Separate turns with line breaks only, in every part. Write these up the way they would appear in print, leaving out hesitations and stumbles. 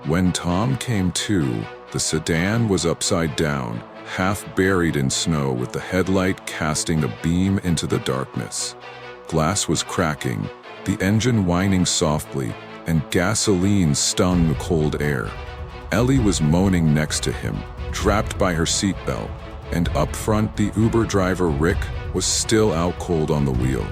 When Tom came to, the sedan was upside down, half buried in snow with the headlight casting a beam into the darkness. Glass was cracking, the engine whining softly, and gasoline stung the cold air. Ellie was moaning next to him, trapped by her seatbelt, and up front the Uber driver Rick was still out cold on the wheel.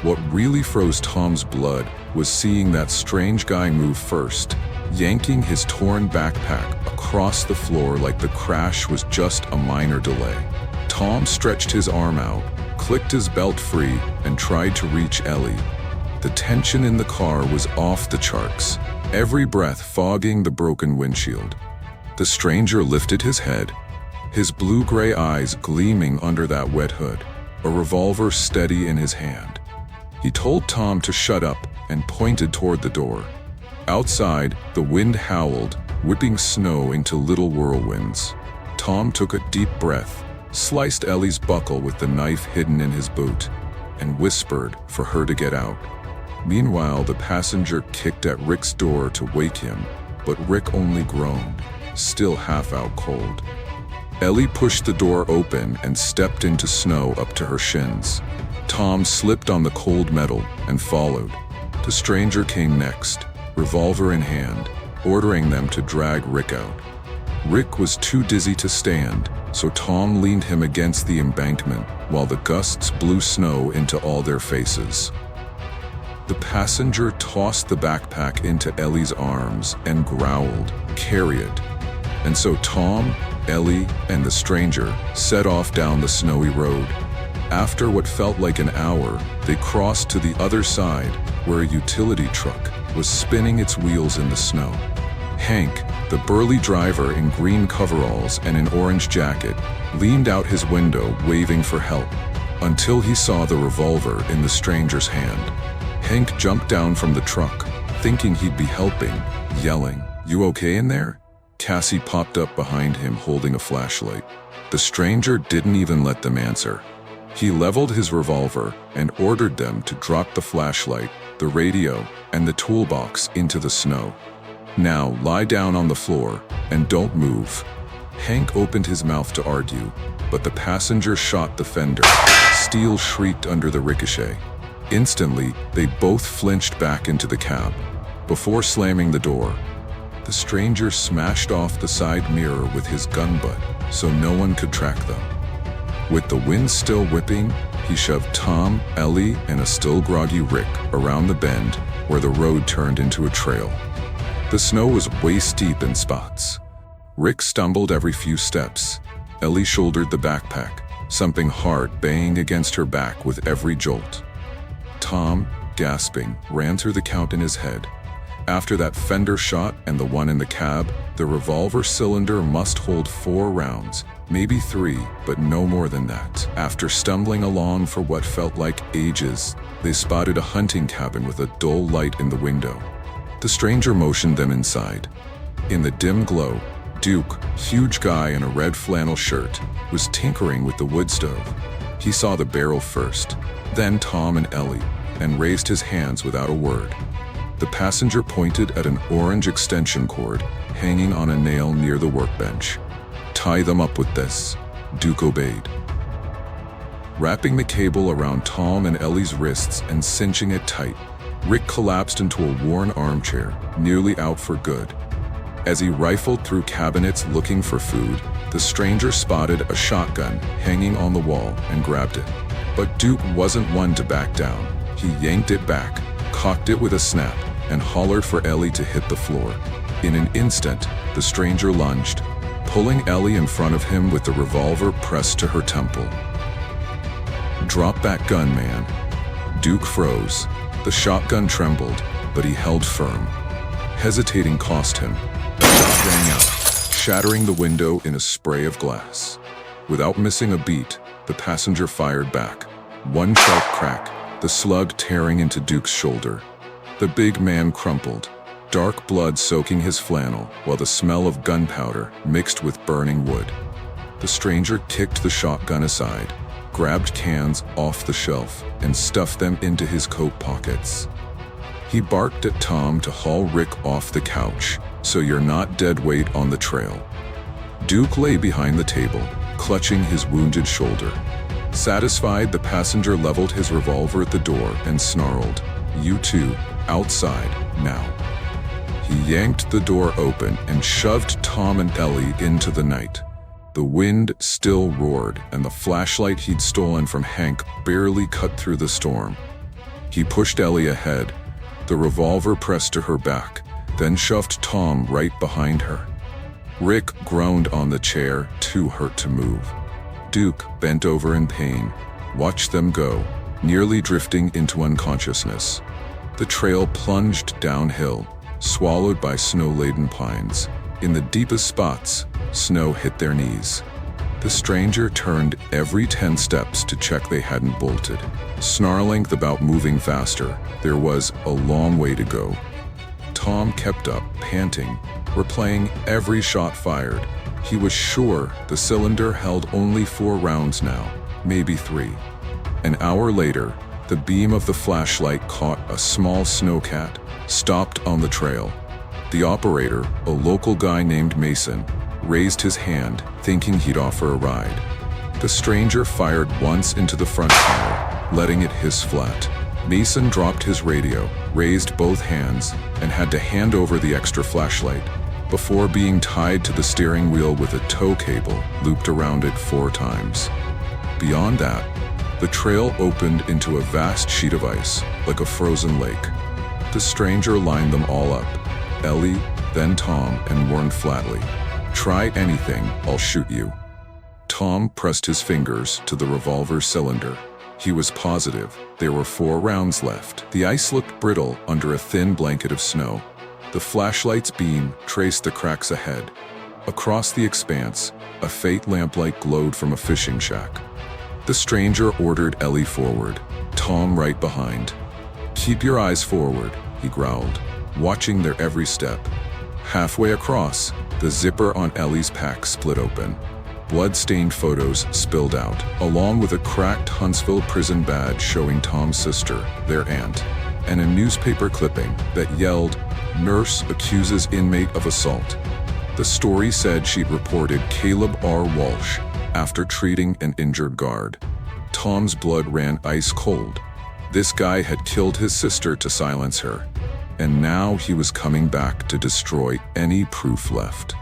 What really froze Tom's blood was seeing that strange guy move first, yanking his torn backpack across the floor like the crash was just a minor delay. Tom stretched his arm out, clicked his belt free, and tried to reach Ellie. The tension in the car was off the charts, every breath fogging the broken windshield. The stranger lifted his head, his blue-gray eyes gleaming under that wet hood, a revolver steady in his hand. He told Tom to shut up and pointed toward the door. Outside, the wind howled, whipping snow into little whirlwinds. Tom took a deep breath, sliced Ellie's buckle with the knife hidden in his boot, and whispered for her to get out. Meanwhile, the passenger kicked at Rick's door to wake him, but Rick only groaned, still half out cold. Ellie pushed the door open and stepped into snow up to her shins. Tom slipped on the cold metal and followed. The stranger came next, revolver in hand, ordering them to drag Rick out. Rick was too dizzy to stand, so Tom leaned him against the embankment while the gusts blew snow into all their faces. The passenger tossed the backpack into Ellie's arms and growled, "Carry it." And so Tom, Ellie, and the stranger set off down the snowy road. After what felt like an hour, they crossed to the other side, where a utility truck was spinning its wheels in the snow. Hank, the burly driver in green coveralls and an orange jacket, leaned out his window waving for help, until he saw the revolver in the stranger's hand. Hank jumped down from the truck, thinking he'd be helping, yelling, "You okay in there?" Cassie popped up behind him holding a flashlight. The stranger didn't even let them answer. He leveled his revolver and ordered them to drop the flashlight, the radio, and the toolbox into the snow. "Now lie down on the floor and don't move." Hank opened his mouth to argue, but the passenger shot the fender. Steel shrieked under the ricochet. Instantly, they both flinched back into the cab. Before slamming the door, the stranger smashed off the side mirror with his gun butt so no one could track them. With the wind still whipping, he shoved Tom, Ellie, and a still groggy Rick around the bend where the road turned into a trail. The snow was waist-deep in spots. Rick stumbled every few steps. Ellie shouldered the backpack, something hard banging against her back with every jolt. Tom, gasping, ran through the count in his head. After that fender shot and the one in the cab, the revolver cylinder must hold 4 rounds, maybe 3, but no more than that. After stumbling along for what felt like ages, they spotted a hunting cabin with a dull light in the window. The stranger motioned them inside. In the dim glow, Duke, huge guy in a red flannel shirt, was tinkering with the wood stove. He saw the barrel first, then Tom and Ellie, and raised his hands without a word. The passenger pointed at an orange extension cord hanging on a nail near the workbench. "Tie them up with this." Duke obeyed. Wrapping the cable around Tom and Ellie's wrists and cinching it tight, Rick collapsed into a worn armchair, nearly out for good. As he rifled through cabinets looking for food, the stranger spotted a shotgun hanging on the wall and grabbed it. But Duke wasn't one to back down. He yanked it back, cocked it with a snap, and hollered for Ellie to hit the floor. In an instant, the stranger lunged, pulling Ellie in front of him with the revolver pressed to her temple. "Drop that gun, man." Duke froze. The shotgun trembled, but he held firm. Hesitating cost him. The shot rang out, shattering the window in a spray of glass. Without missing a beat, the passenger fired back. One sharp crack, the slug tearing into Duke's shoulder. The big man crumpled, dark blood soaking his flannel, while the smell of gunpowder mixed with burning wood. The stranger kicked the shotgun aside, grabbed cans off the shelf, and stuffed them into his coat pockets. He barked at Tom to haul Rick off the couch, so you're not dead weight on the trail. Duke lay behind the table, clutching his wounded shoulder. Satisfied, the passenger leveled his revolver at the door and snarled, "You two, outside, now." He yanked the door open and shoved Tom and Ellie into the night. The wind still roared, and the flashlight he'd stolen from Hank barely cut through the storm. He pushed Ellie ahead, the revolver pressed to her back, then shoved Tom right behind her. Rick groaned on the chair, too hurt to move. Duke bent over in pain, watched them go, nearly drifting into unconsciousness. The trail plunged downhill, swallowed by snow-laden pines. In the deepest spots, snow hit their knees. The stranger turned every 10 steps to check they hadn't bolted, snarling about moving faster. There was a long way to go. Tom kept up, panting, replaying every shot fired. He was sure the cylinder held only 4 rounds now, maybe 3. An hour later, the beam of the flashlight caught a small snowcat, stopped on the trail. The operator, a local guy named Mason, raised his hand, thinking he'd offer a ride. The stranger fired once into the front tire, letting it hiss flat. Mason dropped his radio, raised both hands, and had to hand over the extra flashlight, before being tied to the steering wheel with a tow cable looped around it 4 times. Beyond that, the trail opened into a vast sheet of ice, like a frozen lake. The stranger lined them all up, Ellie, then Tom, and warned flatly, "Try anything, I'll shoot you." Tom pressed his fingers to the revolver cylinder. He was positive there were 4 rounds left. The ice looked brittle under a thin blanket of snow. The flashlight's beam traced the cracks ahead. Across the expanse, a faint lamplight glowed from a fishing shack. The stranger ordered Ellie forward, Tom right behind. "Keep your eyes forward," he growled, watching their every step. Halfway across, the zipper on Ellie's pack split open. Blood-stained photos spilled out, along with a cracked Huntsville prison badge showing Tom's sister, their aunt, and a newspaper clipping that yelled, "Nurse accuses inmate of assault." The story said she'd reported Caleb R. Walsh after treating an injured guard. Tom's blood ran ice cold. This guy had killed his sister to silence her, and now he was coming back to destroy any proof left.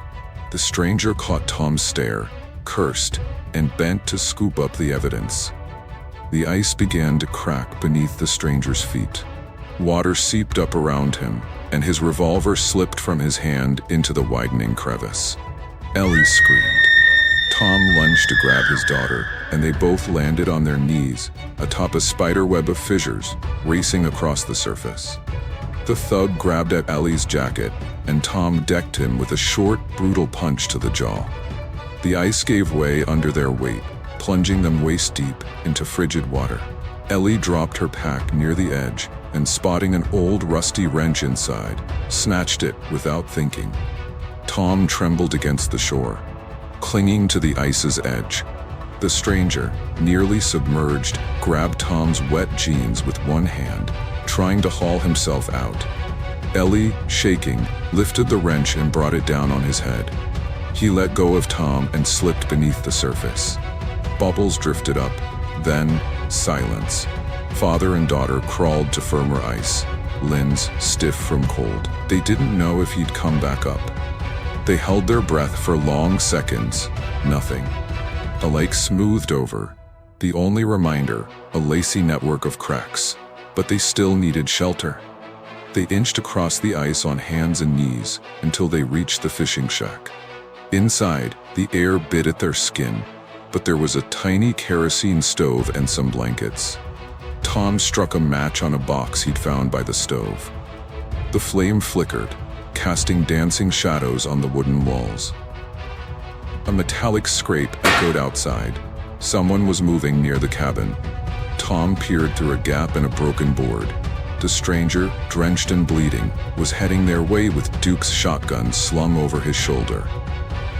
The stranger caught Tom's stare, cursed, and bent to scoop up the evidence. The ice began to crack beneath the stranger's feet. Water seeped up around him, and his revolver slipped from his hand into the widening crevice. Ellie screamed. Tom lunged to grab his daughter, and they both landed on their knees, atop a spiderweb of fissures, racing across the surface. The thug grabbed at Ellie's jacket, and Tom decked him with a short, brutal punch to the jaw. The ice gave way under their weight, plunging them waist-deep into frigid water. Ellie dropped her pack near the edge, and spotting an old rusty wrench inside, snatched it without thinking. Tom trembled against the shore, clinging to the ice's edge. The stranger, nearly submerged, grabbed Tom's wet jeans with one hand, trying to haul himself out. Ellie, shaking, lifted the wrench and brought it down on his head. He let go of Tom and slipped beneath the surface. Bubbles drifted up, then silence. Father and daughter crawled to firmer ice, limbs stiff from cold. They didn't know if he'd come back up. They held their breath for long seconds, nothing. A lake smoothed over, the only reminder, a lacy network of cracks, but they still needed shelter. They inched across the ice on hands and knees until they reached the fishing shack. Inside, the air bit at their skin, but there was a tiny kerosene stove and some blankets. Tom struck a match on a box he'd found by the stove. The flame flickered, casting dancing shadows on the wooden walls. A metallic scrape echoed outside. Someone was moving near the cabin. Tom peered through a gap in a broken board. The stranger, drenched and bleeding, was heading their way with Duke's shotgun slung over his shoulder.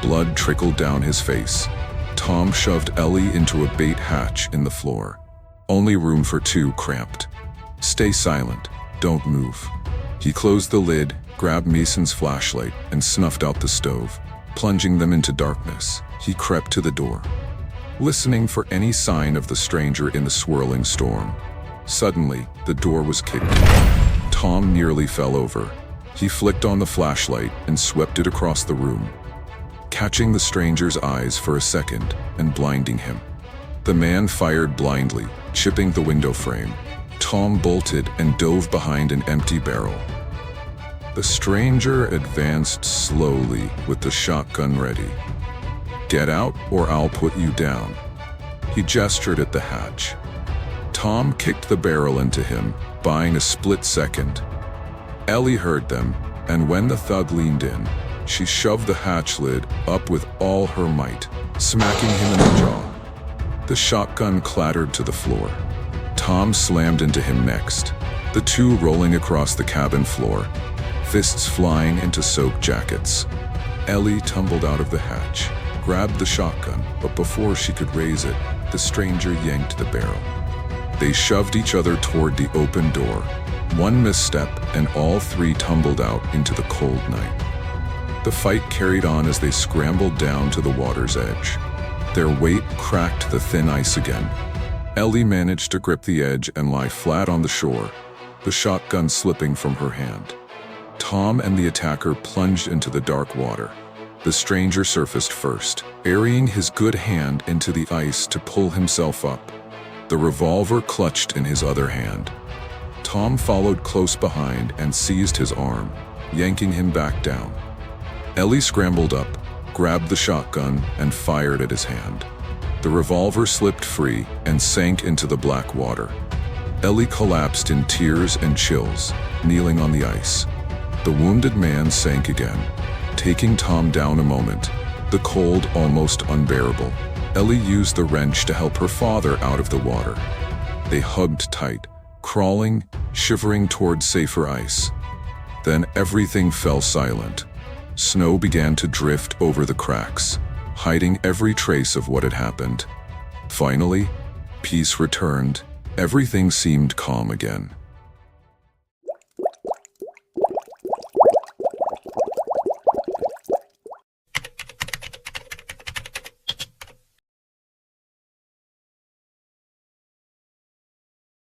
Blood trickled down his face. Tom shoved Ellie into a bait hatch in the floor. Only room for 2 cramped. "Stay silent," "Don't move." He closed the lid, grabbed Mason's flashlight, and snuffed out the stove. Plunging them into darkness, he crept to the door, listening for any sign of the stranger in the swirling storm. Suddenly, the door was kicked. Tom nearly fell over. He flicked on the flashlight and swept it across the room, catching the stranger's eyes for a second and blinding him. The man fired blindly, chipping the window frame. Tom bolted and dove behind an empty barrel. The stranger advanced slowly with the shotgun ready. "Get out or I'll put you down." He gestured at the hatch. Tom kicked the barrel into him, buying a split second. Ellie heard them, and when the thug leaned in, she shoved the hatch lid up with all her might, smacking him in the jaw. The shotgun clattered to the floor. Tom slammed into him next, the two rolling across the cabin floor, fists flying into soaked jackets. Ellie tumbled out of the hatch, grabbed the shotgun, but before she could raise it, the stranger yanked the barrel. They shoved each other toward the open door. One misstep, and all three tumbled out into the cold night. The fight carried on as they scrambled down to the water's edge. Their weight cracked the thin ice again. Ellie managed to grip the edge and lie flat on the shore, the shotgun slipping from her hand. Tom and the attacker plunged into the dark water. The stranger surfaced first, airing his good hand into the ice to pull himself up, the revolver clutched in his other hand. Tom followed close behind and seized his arm, yanking him back down. Ellie scrambled up, grabbed the shotgun, and fired at his hand. The revolver slipped free and sank into the black water. Ellie collapsed in tears and chills, kneeling on the ice. The wounded man sank again, taking Tom down a moment, the cold almost unbearable. Ellie used the wrench to help her father out of the water. They hugged tight, crawling, shivering toward safer ice. Then everything fell silent. Snow began to drift over the cracks, hiding every trace of what had happened. Finally, peace returned. Everything seemed calm again.